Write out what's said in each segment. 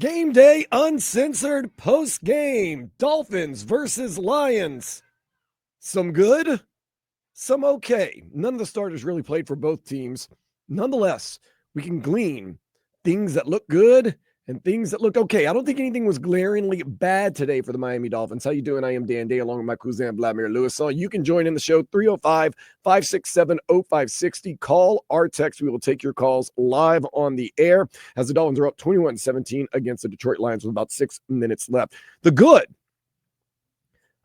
Game day, uncensored, post-game. Dolphins versus Lions. Some good, some okay. None of the starters really played for both teams. Nonetheless, we can glean things that look good and things that look okay. I don't think anything was glaringly bad today for the Miami Dolphins. How you doing? I am Dan Day along with my cousin Vladimir Lewis. So you can join in the show 305-567-0560. Call or text. We will take your calls live on the air as the Dolphins are up 21-17 against the Detroit Lions with about 6 minutes left. The good,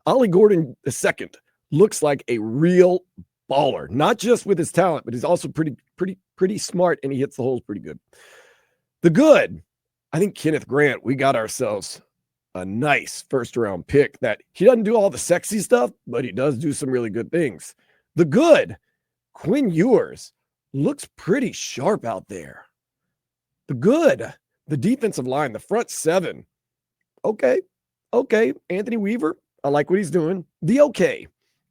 Ollie Gordon II looks like a real baller, not just with his talent, but he's also pretty smart, and he hits the holes pretty good. The good, I think Kenneth Grant, we got ourselves a nice first-round pick that he doesn't do all the sexy stuff, but he does do some really good things. The good, Quinn Ewers looks pretty sharp out there. The good, the defensive line, the front seven. Okay. Anthony Weaver, I like what he's doing. The okay.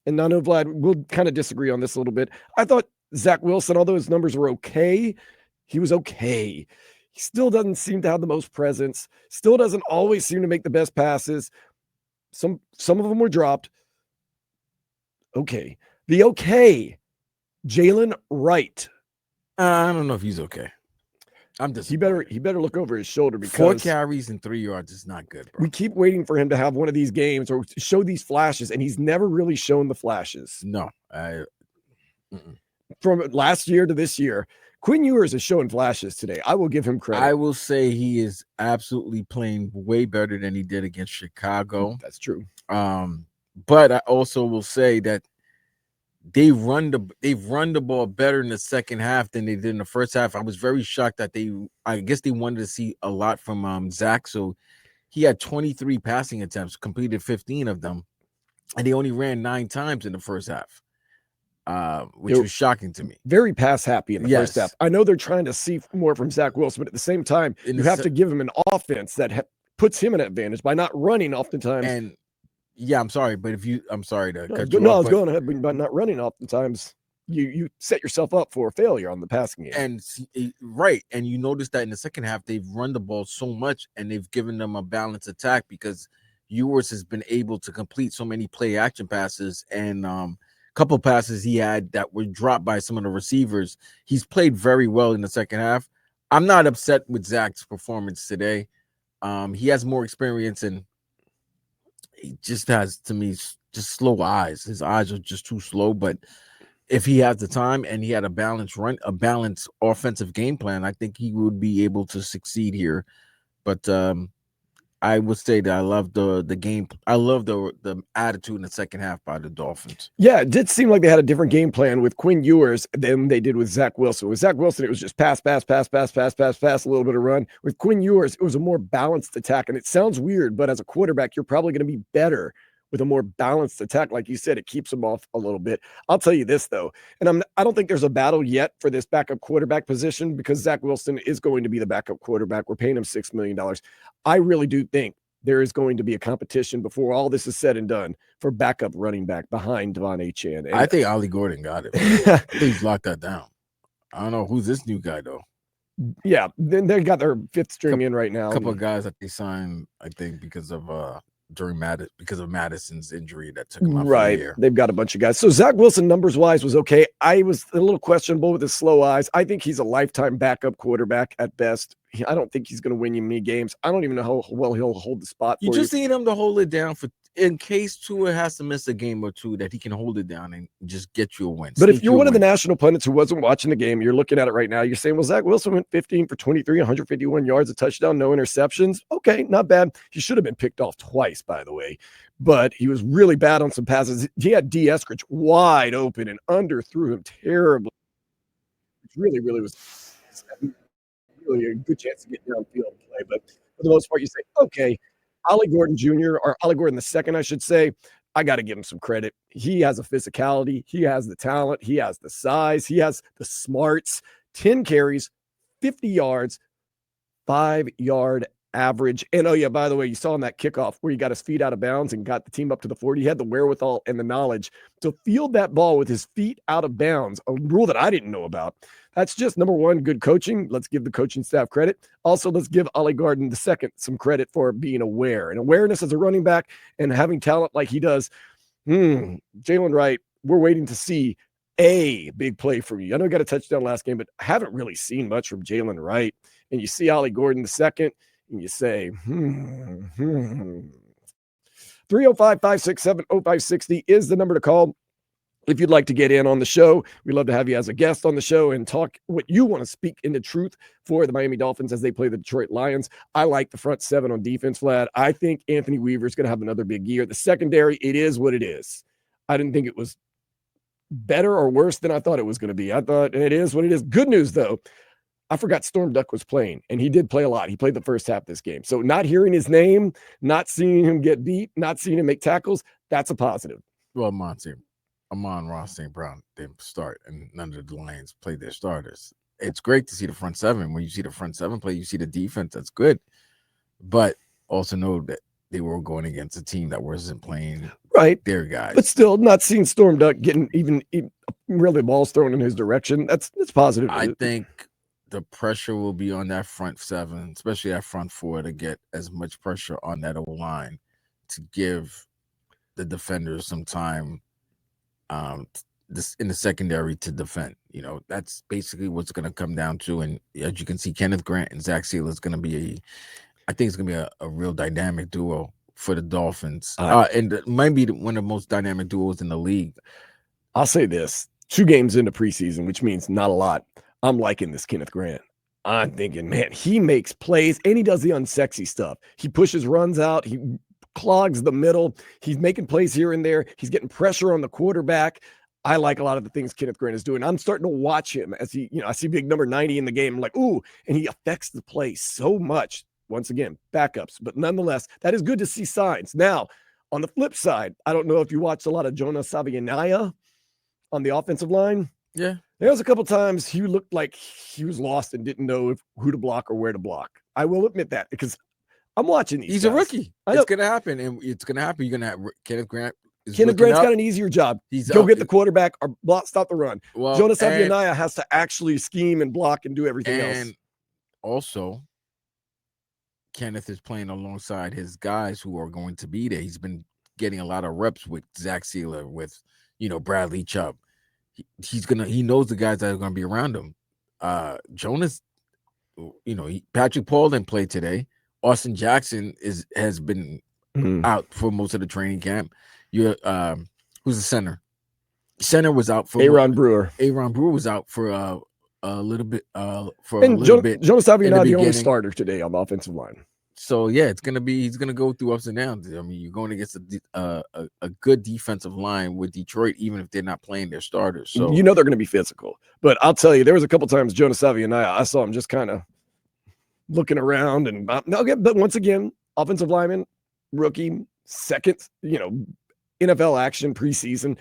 And I know, Vlad, we'll kind of disagree on this a little bit. I thought Zach Wilson, although his numbers were okay, he was okay. He still doesn't seem to have the most presence, still doesn't always seem to make the best passes. Some of them were dropped. Okay. The okay, Jalen Wright. I don't know if he's okay. I'm just he better look over his shoulder because 4 carries and 3 yards is not good, bro. We keep waiting for him to have one of these games or show these flashes, and he's never really shown the flashes. No, from last year to this year, Quinn Ewers is showing flashes today. I will give him credit. I will say he is absolutely playing way better than he did against Chicago. That's true. But I also will say that they've run the ball better in the second half than they did in the first half. I was very shocked that I guess they wanted to see a lot from Zach. So he had 23 passing attempts, completed 15 of them, and they only ran 9 times in the first half, which was shocking to me. Very pass happy in the first half. I know they're trying to see more from Zach Wilson, but at the same time, you have to give him an offense that puts him in an advantage by not running oftentimes. And yeah, I'm sorry, but I'm sorry to cut you off. No, I was going ahead, but by not running oftentimes, you set yourself up for a failure on the passing game. And right, and you notice that in the second half they've run the ball so much, and they've given them a balanced attack because Ewers has been able to complete so many play action passes, and a couple passes he had that were dropped by some of the receivers. He's played very well in the second half. I'm not upset with Zach's performance today. He has more experience, and he just has, to me, just slow eyes. His eyes are just too slow. But if he has the time and he had a balanced offensive game plan, I think he would be able to succeed here. But I would say that I love the game. I love the attitude in the second half by the Dolphins. Yeah, it did seem like they had a different game plan with Quinn Ewers than they did with Zach Wilson. With Zach Wilson, it was just pass, a little bit of run. With Quinn Ewers, it was a more balanced attack. And it sounds weird, but as a quarterback, you're probably going to be better with a more balanced attack. Like you said, it keeps them off a little bit. I'll tell you this, though, and I don't think there's a battle yet for this backup quarterback position because Zach Wilson is going to be the backup quarterback. We're paying him $6 million. I really do think there is going to be a competition before all this is said and done for backup running back behind Devon Achane. I think Ollie Gordon got it. Please lock that down. I don't know who's this new guy, though. Yeah, then they got their 5th string in right now. A couple of guys that they signed, I think, because of Madison's injury that took him out for the year. They've got a bunch of guys. So Zach Wilson, numbers wise, was okay. I was a little questionable with his slow eyes. I think he's a lifetime backup quarterback at best. I don't think he's going to win you many games. I don't even know how well he'll hold the spot. You just need him to hold it down in case Tua has to miss a game or two, that he can hold it down and just get you a win. But if you're one of the national pundits who wasn't watching the game, you're looking at it right now, you're saying, well, Zach Wilson went 15 for 23, 151 yards, a touchdown, no interceptions. Okay, not bad. He should have been picked off twice, by the way. But he was really bad on some passes. He had D. Eskridge wide open and underthrew him terribly. Which really was really a good chance to get downfield and play. But for the most part, you say, okay, Ollie Gordon Jr., or Ollie Gordon II, I should say, I got to give him some credit. He has a physicality. He has the talent. He has the size. He has the smarts. 10 carries, 50 yards, 5-yard average. And oh yeah, by the way, you saw on that kickoff where he got his feet out of bounds and got the team up to the 40. He had the wherewithal and the knowledge to field that ball with his feet out of bounds, a rule that I didn't know about. That's just number one, good coaching. Let's give the coaching staff credit. Also, let's give Ollie Garden II some credit for being aware and awareness as a running back and having talent like he does. Jalen Wright, we're waiting to see a big play from you. I know he got a touchdown last game, but I haven't really seen much from Jalen Wright. And you see Ollie Gordon II, and you say, 305-567-0560 is the number to call. If you'd like to get in on the show, we'd love to have you as a guest on the show and talk what you want to speak into truth for the Miami Dolphins as they play the Detroit Lions. I like the front seven on defense, Vlad. I think Anthony Weaver is going to have another big year. The secondary, it is what it is. I didn't think it was better or worse than I thought it was going to be. I thought it is what it is. Good news, though. I forgot Storm Duck was playing, and he did play a lot. He played the first half of this game. So not hearing his name, not seeing him get beat, not seeing him make tackles, that's a positive. Well, Amon-Ross St. Brown didn't start, and none of the Lions played their starters. It's great to see the front seven. When you see the front seven play, you see the defense. That's good. But also know that they were going against a team that wasn't playing their guys. But still, not seeing Storm Duck getting even really balls thrown in his direction, that's positive. I think the pressure will be on that front seven, especially that front four, to get as much pressure on that O-line to give the defenders some time this in the secondary to defend. That's basically what's going to come down to. And as you can see, Kenneth Grant and Zach Sealer is going to be I think it's going to be a real dynamic duo for the Dolphins. And it might be one of the most dynamic duos in the league. I'll say this, 2 games into preseason, which means not a lot. I'm liking this Kenneth Grant. I'm thinking, man, he makes plays and he does the unsexy stuff. He pushes runs out. He clogs the middle. He's making plays here and there. He's getting pressure on the quarterback. I like a lot of the things Kenneth Grant is doing. I'm starting to watch him as he, I see big number 90 in the game. I'm like, ooh, and he affects the play so much. Once again, backups, but nonetheless, that is good to see signs. Now, on the flip side, I don't know if you watched a lot of Jonah Savianaya on the offensive line. Yeah. There was a couple times he looked like he was lost and didn't know who to block or where to block. I will admit that because I'm watching these He's guys. A rookie. It's going to happen, and it's going to happen. You're going to have Kenneth Grant. Kenneth Grant's got an easier job. Go get the quarterback or stop the run. Well, Jonah Savianaya has to actually scheme and block and do everything else. And also, Kenneth is playing alongside his guys who are going to be there. He's been getting a lot of reps with Zach Sealer, with Bradley Chubb. He knows the guys that are going to be around him. Jonas, Patrick Paul didn't play today. Austin Jackson has been out for most of the training camp. Who's the center? Center was out for Aaron Brewer. Aaron Brewer was out for a little bit. Jonah Savianaya, the only starter today on the offensive line. So yeah, he's gonna go through ups and downs. I mean, you're going against a good defensive line with Detroit, even if they're not playing their starters. So they're going to be physical. But I'll tell you, there was a couple times Jonah Savianaya, I saw him just kind of looking around, and but once again, offensive lineman, rookie, second, NFL action preseason.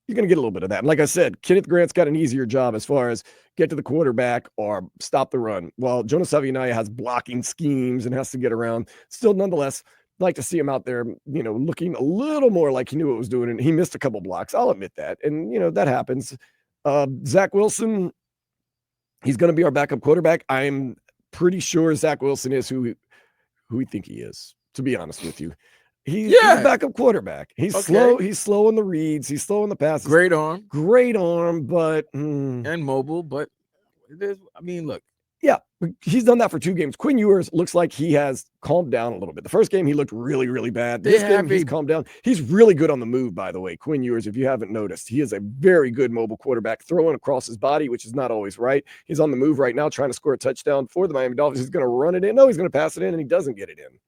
You're going to get a little bit of that. And like I said, Kenneth Grant's got an easier job as far as get to the quarterback or stop the run. While Jonah Savianaya has blocking schemes and has to get around. Still, nonetheless, like to see him out there, looking a little more like he knew what was doing. And he missed a couple blocks. I'll admit that. And, that happens. Zach Wilson, he's going to be our backup quarterback. I'm pretty sure Zach Wilson is who we think he is, to be honest with you. He's a backup quarterback. He's slow. He's slow on the reads. He's slow on the passes. Great arm, but and mobile. But look. Yeah, he's done that for 2 games. Quinn Ewers looks like he has calmed down a little bit. The first game, he looked really, really bad. This game, he's calmed down. He's really good on the move, by the way. Quinn Ewers, if you haven't noticed, he is a very good mobile quarterback, throwing across his body, which is not always right. He's on the move right now, trying to score a touchdown for the Miami Dolphins. He's going to run it in. No, he's going to pass it in, and he doesn't get it in.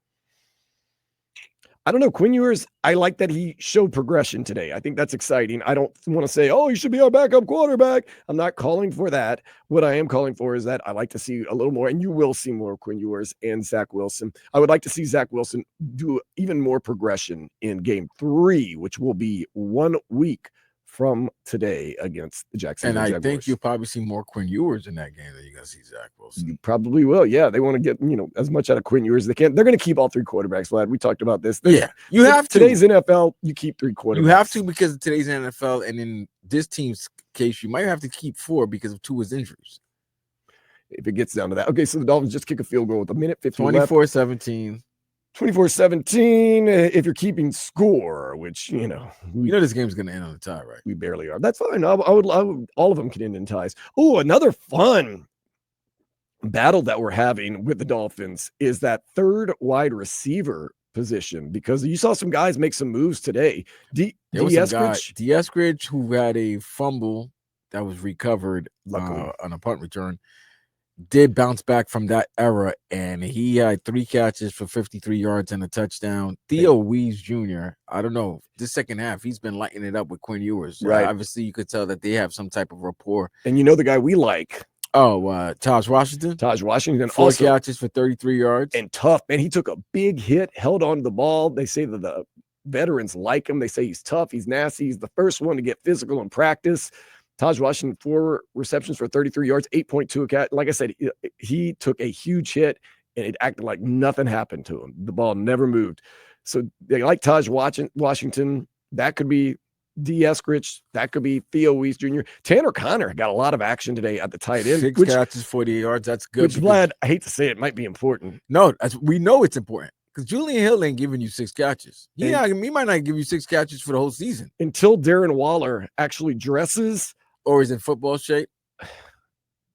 I don't know. Quinn Ewers, I like that he showed progression today. I think that's exciting. I don't want to say, he should be our backup quarterback. I'm not calling for that. What I am calling for is that I like to see a little more, and you will see more of Quinn Ewers and Zach Wilson. I would like to see Zach Wilson do even more progression in game 3, which will be 1 week from today against the Jacksonville And I Jaguars. think you'll probably see more Quinn Ewers in that game than you're going to see Zach Wilson. You probably will. Yeah, they want to get as much out of Quinn Ewers as they can. They're going to keep all three quarterbacks, Vlad. We talked about this. You have to. Today's NFL, you keep three quarterbacks. You have to because of today's NFL, and in this team's case, you might have to keep 4 because of Tua's injuries. If it gets down to that. Okay, so the Dolphins just kick a field goal with a minute 15 left. 24-17. 24-17 if you're keeping score, which this game's going to end on a tie, right? We barely are. That's fine. I would all of them can end in ties. Oh, another fun battle that we're having with the Dolphins is that third wide receiver position, because you saw some guys make some moves today. D. Eskridge, who had a fumble that was recovered on a punt return, did bounce back from that era, and he had 3 catches for 53 yards and a touchdown. Theo Wees Jr., I don't know, this second half, he's been lighting it up with Quinn Ewers. Right. Obviously, you could tell that they have some type of rapport. And the guy we like. Taj Washington. 4 catches for 33 yards. And tough, man. He took a big hit, held on to the ball. They say that the veterans like him. They say he's tough, he's nasty. He's the first one to get physical in practice. Taj Washington, 4 receptions for 33 yards, 8.2 a catch. Like I said, he took a huge hit, and it acted like nothing happened to him. The ball never moved. So they like Taj Washington. That could be D. Eskridge. That could be Theo Wees Jr. Tanner Connor got a lot of action today at the tight end. 6 catches, 48 yards. That's good. Which, Vlad, I hate to say it, might be important. No, we know it's important. Because Julian Hill ain't giving you 6 catches. He might not give you 6 catches for the whole season. Until Darren Waller actually dresses. Or is in football shape.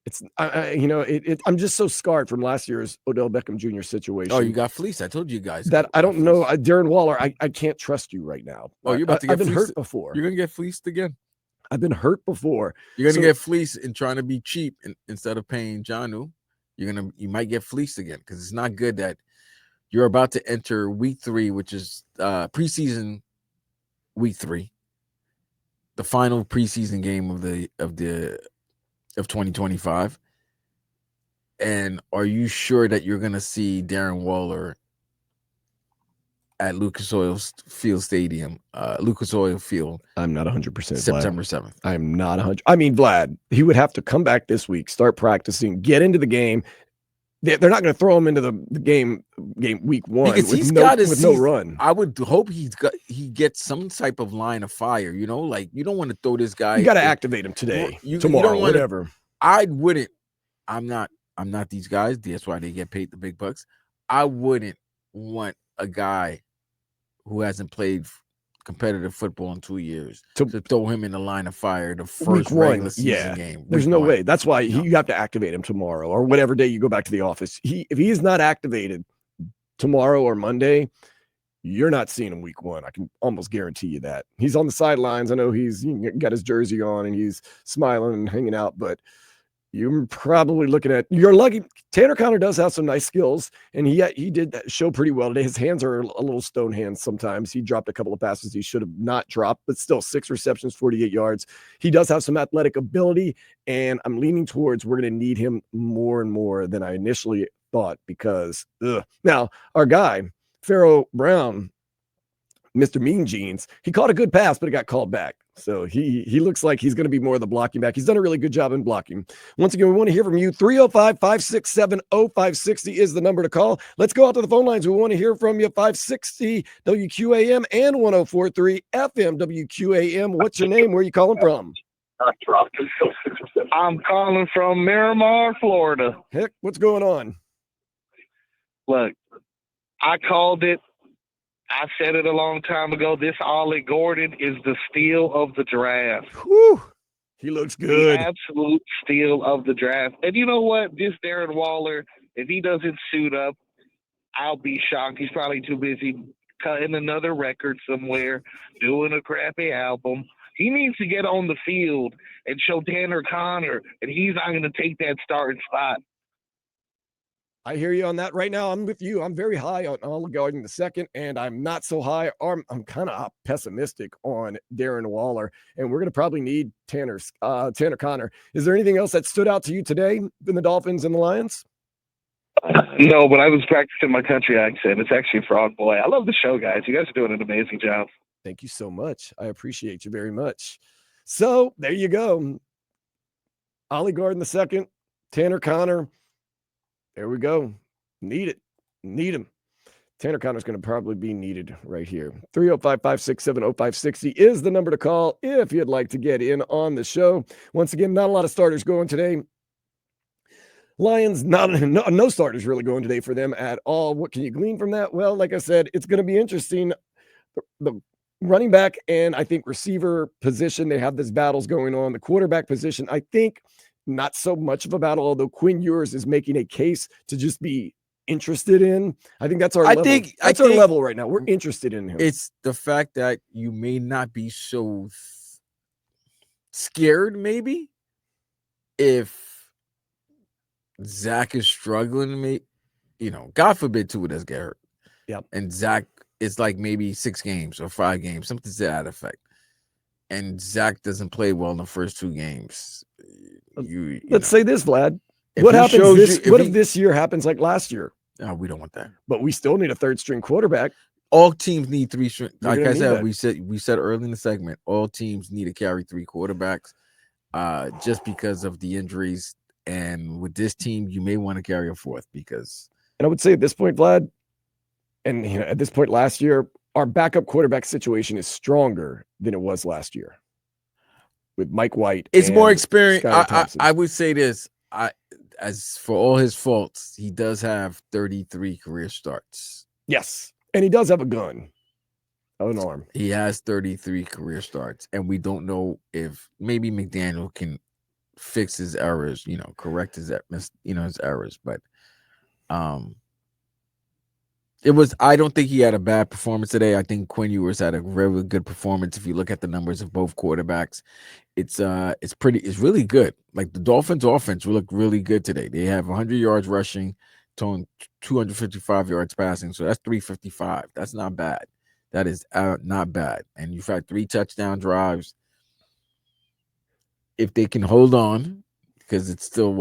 It's I'm just so scarred from last year's Odell Beckham Jr. situation. Oh, you got fleeced. I told you guys that. I don't know, Darren Waller. I can't trust you right now. Oh, you're about to get I've been fleeced. hurt before. You're gonna get fleeced again. I've been hurt before. You're gonna get fleeced and trying to be cheap instead of paying Jonnu. You might get fleeced again because it's not good that you're about to enter week 3, which is preseason week 3. The final preseason game of 2025. And are you sure that you're going to see Darren Waller at Lucas Oil Field Stadium, Lucas Oil Field? I'm not 100%. September 7th. I'm not 100. I mean, Vlad, he would have to come back this week, start practicing, get into the game. They're not going to throw him into the game week 1 with no run. I would hope he gets some type of line of fire. Like you don't want to throw this guy. You got to activate him today, tomorrow, whatever. I wouldn't. I'm not these guys. That's why they get paid the big bucks. I wouldn't want a guy who hasn't played competitive football in 2 years to throw him in the line of fire the first regular season game. There's no way. That's why you have to activate him tomorrow or whatever day you go back to the office. If he is not activated tomorrow or Monday, you're not seeing him week 1. I can almost guarantee you that. He's on the sidelines. I know he's got his jersey on and he's smiling and hanging out, but you're probably looking at, you're lucky. Tanner Connor does have some nice skills, and he did that show pretty well today. His hands are a little stone hands sometimes. He dropped a couple of passes he should have not dropped, but still 6 receptions, 48 yards. He does have some athletic ability, and I'm leaning towards we're going to need him more and more than I initially thought because, Now, our guy, Pharaoh Brown, Mr. Mean Jeans, he caught a good pass, but it got called back. So he looks like he's going to be more of the blocking back. He's done a really good job in blocking. Once again, we want to hear from you. 305-567-0560 is the number to call. Let's go out to the phone lines. We want to hear from you. 560 WQAM and 104.3 FM WQAM. What's your name? Where are you calling from? I'm calling from Miramar, Florida. Heck, what's going on? Look, I called it. I said it a long time ago. This Ollie Gordon is the steal of the draft. Whew. He looks good. The absolute steal of the draft. And you know what? This Darren Waller, if he doesn't suit up, I'll be shocked. He's probably too busy cutting another record somewhere, doing a crappy album. He needs to get on the field and show Tanner Connor, and he's not going to take that starting spot. I hear you on that right now. I'm with you. I'm very high on Olive Garden the second, and I'm not so high. I'm kind of pessimistic on Darren Waller, and we're going to probably need Tanner Connor. Is there anything else that stood out to you today in the Dolphins and the Lions? No, but I was practicing my country accent. It's actually Frog Boy. I love the show, guys. You guys are doing an amazing job. Thank you so much. I appreciate you very much. So there you go. Ollie Gordon the second, Tanner Connor. There we go. Need it. Need him. Tanner Connor's going to probably be needed right here. 305-567-0560 is the number to call if you'd like to get in on the show. Once again, not a lot of starters going today. Lions, no starters really going today for them at all. What can you glean from that? Well, like I said, it's going to be interesting. The running back and I think receiver position, they have these battles going on. The quarterback position, I think not so much of a battle, although Quinn Ewers is making a case to just be interested in. I think that's our level. That's our level right now. We're interested in him. It's the fact that you may not be so scared, maybe, if Zach is struggling, God forbid two of us get hurt. Yep. And Zach is like maybe 6 games or 5 games, something to that effect. And Zach doesn't play well in the first 2 games. Let's say this, Vlad. What happens if this year happens like last year? No, we don't want that. But we still need a third string quarterback. All teams need 3 string. Like I said, that. we said early in the segment, all teams need to carry 3 quarterbacks, just because of the injuries. And with this team, you may want to carry a 4th because. And I would say at this point, Vlad, and at this point last year, our backup quarterback situation is stronger than it was last year. With Mike White, it's more experience. I would say this. As for all his faults, he does have 33 career starts. Yes, and he does have a gun, an arm. He has 33 career starts, and we don't know if maybe McDaniel can fix his errors, correct his errors. But I don't think he had a bad performance today. I think Quinn Ewers had a really good performance. If you look at the numbers of both quarterbacks, it's really good. Like the Dolphins offense look really good today. They have 100 yards rushing, 255 yards passing. So that's 355. That's not bad. That is not bad. And you've had 3 touchdown drives. If they can hold on, because it's still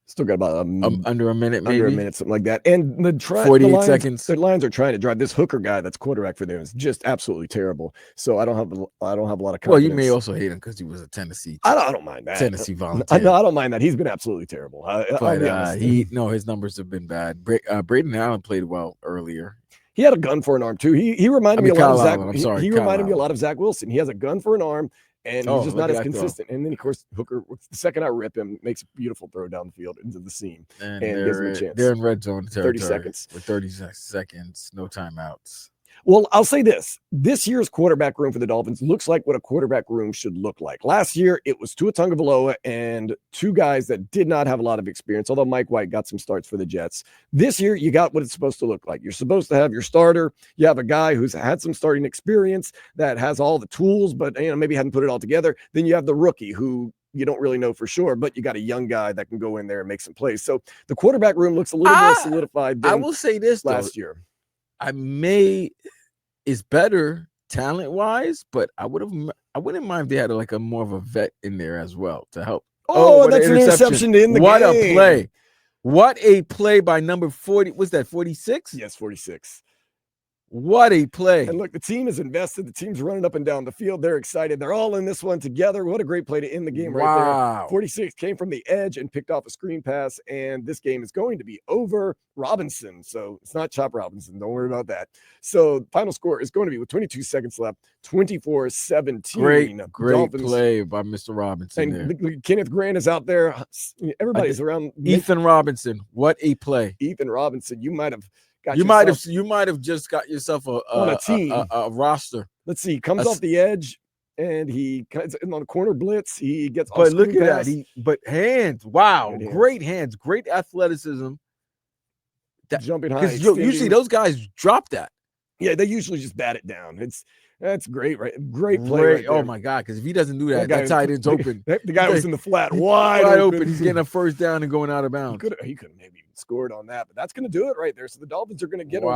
still got about under a minute, maybe under a minute, something like that. And 48 seconds. The Lions are trying to drive. This hooker guy that's quarterback for them is just absolutely terrible. So I don't have a lot of confidence. Well, you may also hate him because he was a Tennessee. I don't mind that. Tennessee volunteer. I don't mind that. He's been absolutely terrible. His numbers have been bad. Braden Allen played well earlier. He had a gun for an arm too. He reminded me a lot of Zach. He reminded me a lot of Zach Wilson. He has a gun for an arm. And he's just not as consistent. And then, of course, Hooker, the second I rip him, makes a beautiful throw down the field into the seam. And gives him a chance. They're in red zone territory. 30 seconds. With 30 seconds, no timeouts. Well, I'll say this. This year's quarterback room for the Dolphins looks like what a quarterback room should look like. Last year, it was Tua Tagovailoa and 2 guys that did not have a lot of experience, although Mike White got some starts for the Jets. This year, you got what it's supposed to look like. You're supposed to have your starter. You have a guy who's had some starting experience that has all the tools, but maybe hadn't put it all together. Then you have the rookie who you don't really know for sure, but you got a young guy that can go in there and make some plays. So the quarterback room looks a little more solidified than I will say this last year. Is better talent-wise, but I wouldn't mind if they had a more of a vet in there as well to help. Oh, that's an interception to end the game. What a play. What a play by number 40. Was that 46? Yes, 46. What a play. And look, the team is invested. The team's running up and down the field. They're excited. They're all in this one together. What a great play to end the game right there. 46 came from the edge and picked off a screen pass, and this game is going to be over Robinson. So it's not Chop Robinson. Don't worry about that. So final score is going to be with 22 seconds left, 24-17. Great Dolphins. Play by Mr. Robinson. And Kenneth Grant is out there. Everybody's around. Ethan Robinson. What a play. Ethan Robinson. You might have just got yourself on a team, a roster. Let's see. Comes off the edge, and he on a corner blitz. He gets. But look at that. But hands. Wow, great hands, great athleticism. Jumping high. Usually those guys drop that. Yeah, they usually just bat it down. That's great, right? Great play. Right there. Oh my God! Because if he doesn't do that tight end's open. The guy was in the flat, wide open. He's getting a first down and going out of bounds. He could have maybe scored on that, but that's going to do it right there. So the Dolphins are going to get a win.